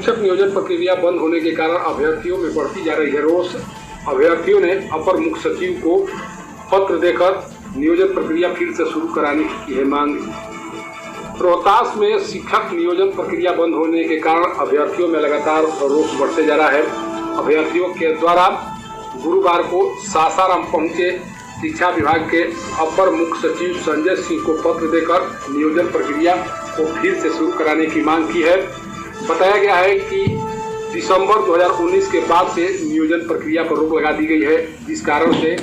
शिक्षक नियोजन प्रक्रिया बंद होने के कारण अभ्यर्थियों में बढ़ती जा रही है रोष। अभ्यर्थियों ने अपर मुख्य सचिव को पत्र देकर नियोजन प्रक्रिया फिर से शुरू कराने की है मांग। रोहतास में शिक्षक नियोजन प्रक्रिया बंद होने के कारण अभ्यर्थियों में लगातार रोष बढ़ते जा रहा है। अभ्यर्थियों के द्वारा गुरुवार को सासाराम पहुंचे शिक्षा विभाग के अपर मुख्य सचिव संजय सिंह को पत्र देकर नियोजन प्रक्रिया को फिर से शुरू कराने की मांग की है। बताया गया है कि दिसंबर 2019 के बाद से नियोजन प्रक्रिया पर रोक लगा दी गई है, जिस कारण से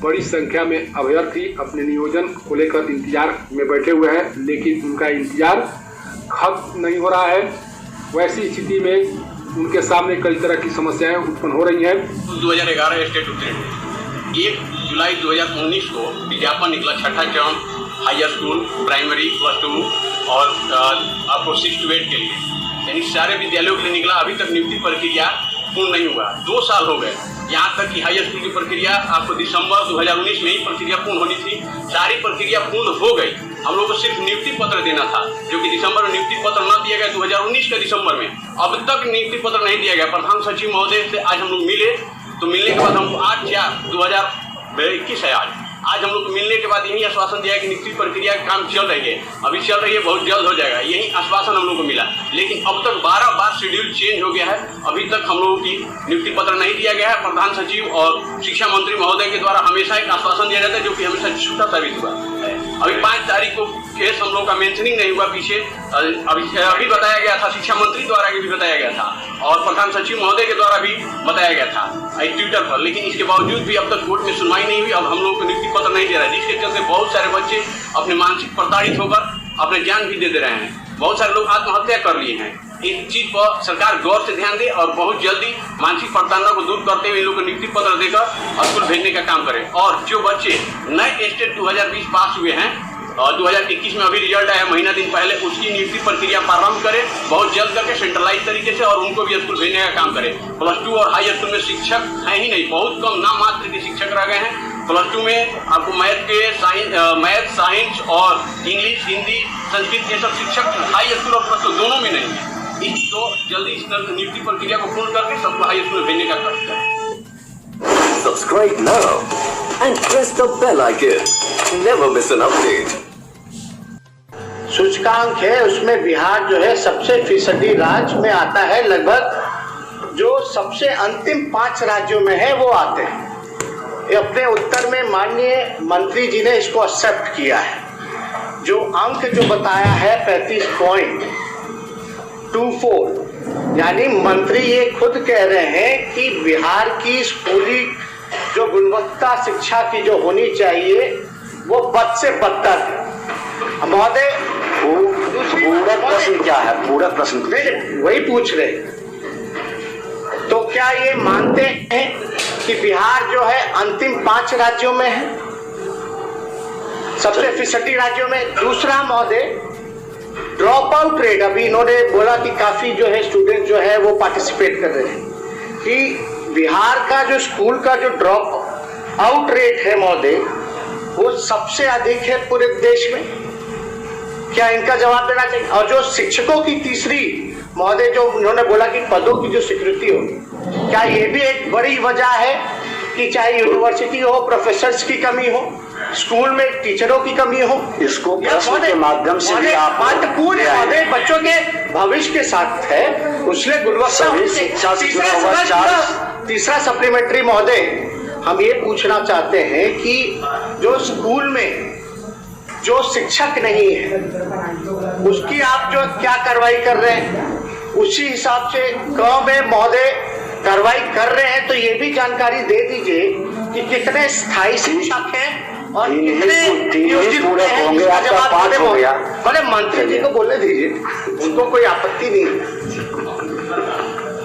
बड़ी संख्या में अभ्यर्थी अपने नियोजन को लेकर इंतजार में बैठे हुए हैं, लेकिन उनका इंतजार खत्म नहीं हो रहा है। वैसी स्थिति में उनके सामने कई तरह की समस्याएं उत्पन्न हो रही हैं। 2011 स्टेट उत्तीर्ण 1 जुलाई 2019 को विज्ञापन निकला छठा चरण हाई स्कूल, प्राइमरी, प्लस 2 और आपको 6 to 8 के लिए, यानी सारे विद्यालयों के लिए निकला। अभी तक नियुक्ति प्रक्रिया पूर्ण नहीं हुआ। 2 साल हो गए। यहाँ तक कि हाई स्कूल की प्रक्रिया आपको दिसंबर 2019 में ही प्रक्रिया पूर्ण होनी थी। सारी प्रक्रिया पूर्ण हो गई। हम लोग को सिर्फ नियुक्ति पत्र देना था, जो कि दिसंबर में नियुक्ति पत्र न दिया गया। 2019 के दिसंबर में अब तक नियुक्ति पत्र नहीं दिया गया। प्रधान सचिव महोदय से आज हम लोग मिले, तो मिलने के बाद हमको 8/4/2021 है आज हम लोग मिलने के बाद यही आश्वासन दिया कि नियुक्ति प्रक्रिया का काम चल रही है, अभी चल रही है, बहुत जल्द हो जाएगा। यही आश्वासन हम लोग को मिला। लेकिन अब तक 12 बार शेड्यूल चेंज हो गया है, अभी तक हम लोगों की नियुक्ति पत्र नहीं दिया गया है। प्रधान सचिव और शिक्षा मंत्री महोदय के द्वारा हमेशा एक आश्वासन दिया जाता है, जो कि हमेशा झूठा साबित हुआ है। अभी 5 तारीख को केस हम लोग का मेंशनिंग नहीं हुआ पीछे, अभी बताया गया था, शिक्षा मंत्री द्वारा भी बताया गया था और प्रधान सचिव महोदय के द्वारा भी बताया गया था ट्विटर पर। लेकिन इसके बावजूद भी अब तक कोर्ट में सुनवाई नहीं हुई। अब हम लोग को नियुक्ति पत्र नहीं दे रहा है, जिसके चलते बहुत सारे बच्चे अपने मानसिक प्रताड़ित होकर अपने जान भी दे रहे हैं। बहुत सारे लोग आत्महत्या कर लिए हैं। इस चीज पर सरकार गौर से ध्यान दे और बहुत जल्दी मानसिक प्रताड़ना को दूर करते हुए इन लोगों को नियुक्ति पत्र देकर स्कूल भेजने का काम करें। और जो बच्चे नए स्टेट 2020 पास हुए हैं और 2021 में अभी रिजल्ट आया महीना दिन पहले, उसकी नियुक्ति प्रक्रिया प्रारंभ करें बहुत जल्द करके सेंट्रलाइज तरीके से, और उनको भी स्कूल भेजने का काम करें। प्लस 2 और हाई स्कूल में शिक्षक हैं ही नहीं, बहुत कम नाम मात्र के शिक्षक रह गए हैं। प्लस 2 में आपको मैथ, साइंस और इंग्लिश, हिंदी, संस्कृत ये सब शिक्षक हाई स्कूल और प्लस 2 दोनों में नहीं है। इसको जल्दी इस नियुक्ति प्रक्रिया को पूर्ण करके सबको हाई स्कूल में भेजने का काम करें। Subscribe now and press the bell icon. Never miss an update. सूचकांक है उसमें बिहार जो है सबसे फीसदी राज्य में आता है। लगभग जो सबसे अंतिम 5 राज्यों में है वो आते हैं। ये अपने उत्तर में माननीय मंत्री जी ने इसको एक्सेप्ट किया है। जो अंक जो बताया है 35.24, यानी मंत्री ये खुद कह रहे हैं कि बिहार की स्कूली जो गुणवत्ता शिक्षा की जो होनी चाहिए वो बद से बदतर है। महोदय पूरा प्रश्न क्या है? पूरा प्रश्न वही पूछ रहे। तो क्या ये मानते हैं कि बिहार जो है अंतिम 5 राज्यों में है, सबसे फीसदी राज्यों में? दूसरा महोदय, ड्रॉप आउट रेट, अभी इन्होंने बोला कि काफी जो है स्टूडेंट जो है वो पार्टिसिपेट कर रहे हैं, कि बिहार का जो स्कूल का जो ड्रॉप आउट रेट है महोदय वो सबसे अधिक है पूरे देश में। क्या इनका जवाब देना चाहिए? और जो शिक्षकों की तीसरी महोदय जो उन्होंने बोला कि पदों की जो स्वीकृति होगी, क्या ये भी एक बड़ी वजह है कि चाहे यूनिवर्सिटी हो, प्रोफेसर्स की कमी हो, स्कूल में टीचरों की कमी हो? इसको प्रश्न के माध्यम से भी आप पूरे महोदय बच्चों के भविष्य के साथ है, उसने गुणवत्ता। तीसरा सप्लीमेंट्री महोदय, हम ये पूछना चाहते हैं कि जो स्कूल में जो शिक्षक नहीं है उसकी आप जो क्या कार्रवाई कर रहे हैं, उसी हिसाब से गांव में महोदय कार्रवाई कर रहे हैं, तो ये भी जानकारी दे दीजिए कि कितने स्थायी शिक्षक हैं और कितने पूरे होंगे। आपका पाठ हो गया। बोले मंत्री जी को बोलने दीजिए, उनको कोई आपत्ति नहीं है।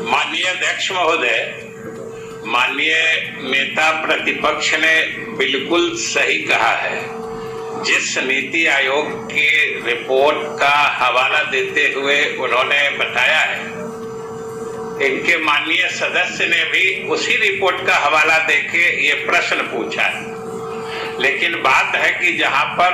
माननीय अध्यक्ष महोदय, माननीय नेता प्रतिपक्ष ने बिल्कुल सही कहा है। जिस नीति आयोग की रिपोर्ट का हवाला देते हुए उन्होंने बताया है, इनके माननीय सदस्य ने भी उसी रिपोर्ट का हवाला देके ये प्रश्न पूछा है। लेकिन बात है कि जहां पर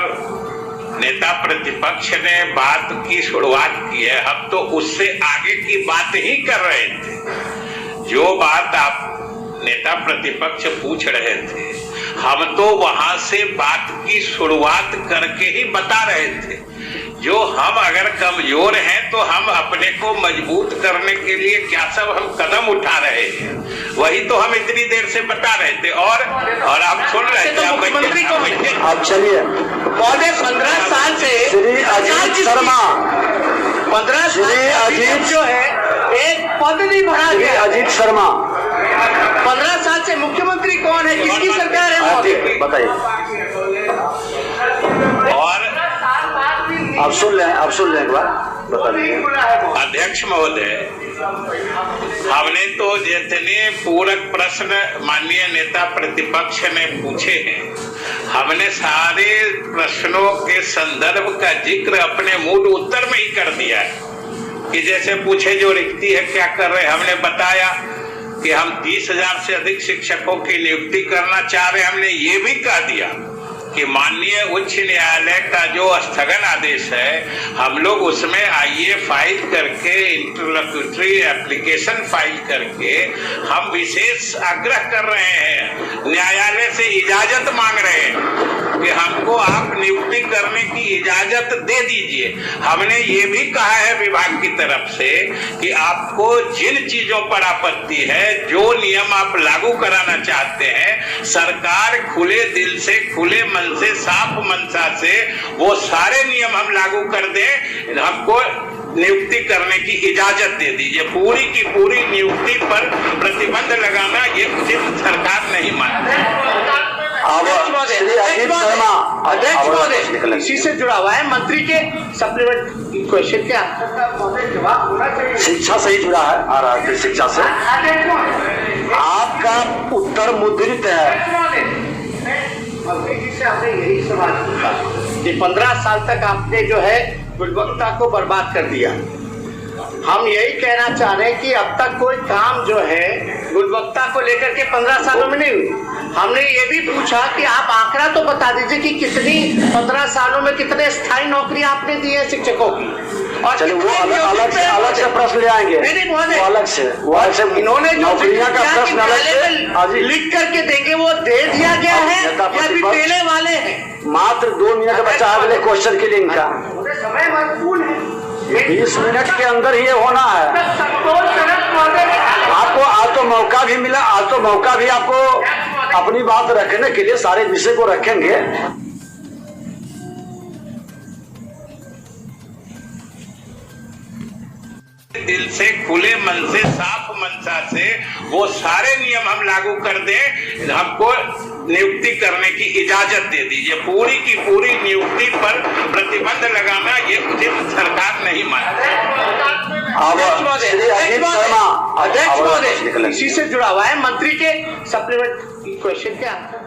नेता प्रतिपक्ष ने बात की शुरुआत की है, हम तो उससे आगे की बात ही कर रहे थे। जो बात आप नेता प्रतिपक्ष पूछ रहे थे, हम तो वहां से बात की शुरुआत करके ही बता रहे थे। जो हम अगर कमजोर हैं तो हम अपने को मजबूत करने के लिए क्या सब हम कदम उठा रहे हैं, वही तो हम इतनी देर से बता रहे थे। और आप सुन रहे थे। मुख्यमंत्री को आप चलिए। पौने 15 साल से श्री अजीत शर्मा, 15 श्री अजीत जो है एक पद नहीं भरा श्री गया। अजीत शर्मा 15 साल से मुख्यमंत्री कौन है, किसकी सरकार है महोदय? बताइए। और आप सुन लें एक बार, बता दीजिए। अध्यक्ष महोदय, हमने तो जितने पूरक प्रश्न माननीय नेता प्रतिपक्ष ने पूछे हैं, हमने सारे प्रश्नों के संदर्भ का जिक्र अपने मूल उत्तर में ही कर दिया है। कि जैसे पूछे जो रिक्ति है क्या कर रहे, हमने बताया कि हम 30,000 से अधिक शिक्षकों की नियुक्ति करना चाह रहे हैं। हमने ये भी कह दिया कि माननीय उच्च न्यायालय का जो स्थगन आदेश है, हम लोग उसमें आईए फाइल करके, इंटरलोक्यूटरी एप्लीकेशन फाइल करके हम विशेष आग्रह कर रहे हैं, न्यायालय से इजाजत मांग रहे हैं कि हमको आप नियुक्ति करने की इजाजत दे दीजिए। हमने ये भी कहा है विभाग की तरफ से कि आपको जिन चीजों पर आपत्ति है, जो नियम आप लागू कराना चाहते हैं, सरकार खुले दिल से, खुले मन से, साफ मनसा से वो सारे नियम हम लागू कर दें, हमको नियुक्ति करने की इजाजत दे दीजिए। पूरी की पूरी नियुक्ति पर प्रतिबंध लगाना ये उचित सरकार नहीं मानती। श्री अजीत शर्मा, अध्यक्ष महोदय, इसी से जुड़ा हुआ है मंत्री के सप्लीमेंट क्वेश्चन के जवाब होना चाहिए। शिक्षा से ही जुड़ा है, आ रहा है शिक्षा से। आपका उत्तर मुद्रित है। से हमने यही सवाल पूछा कि 15 साल तक आपने जो है गुणवत्ता को बर्बाद कर दिया। हम यही कहना चाह रहे हैं कि अब तक कोई काम जो है गुणवत्ता को लेकर के 15 सालों में नहीं हुई। हमने ये भी पूछा कि आप आंकड़ा तो बता दीजिए कि कितनी 15 सालों में कितने स्थायी नौकरियां आपने दी है शिक्षकों की। और चलिए वो अलग से प्रश्न ले आएंगे। नहीं, वो अलग से इन्होंने जो नौकरियां का प्रश्न अलग से लिख करके देंगे, वो दे दिया गया है या भी देने वाले हैं? मात्र 2 मिनट बचा है अगले क्वेश्चन के लिए इनका। समय महत्वपूर्ण है, 20 मिनट के अंदर ही ये होना है। आपको आज तो मौका भी मिला, आज तो मौका भी आपको अपनी बात रखने के लिए सारे विषय को रखेंगे। दिल से, खुले मन से, साफ मनसा से वो सारे नियम हम लागू कर दें, हमको नियुक्ति करने की इजाजत दे दीजिए। पूरी की पूरी नियुक्ति पर प्रतिबंध लगाना ये उचित सरकार नहीं मानती। अध्यक्ष महोदय, इसी से जुड़ा हुआ है मंत्री के सप्लीमेंट क्वेश्चन के आंसर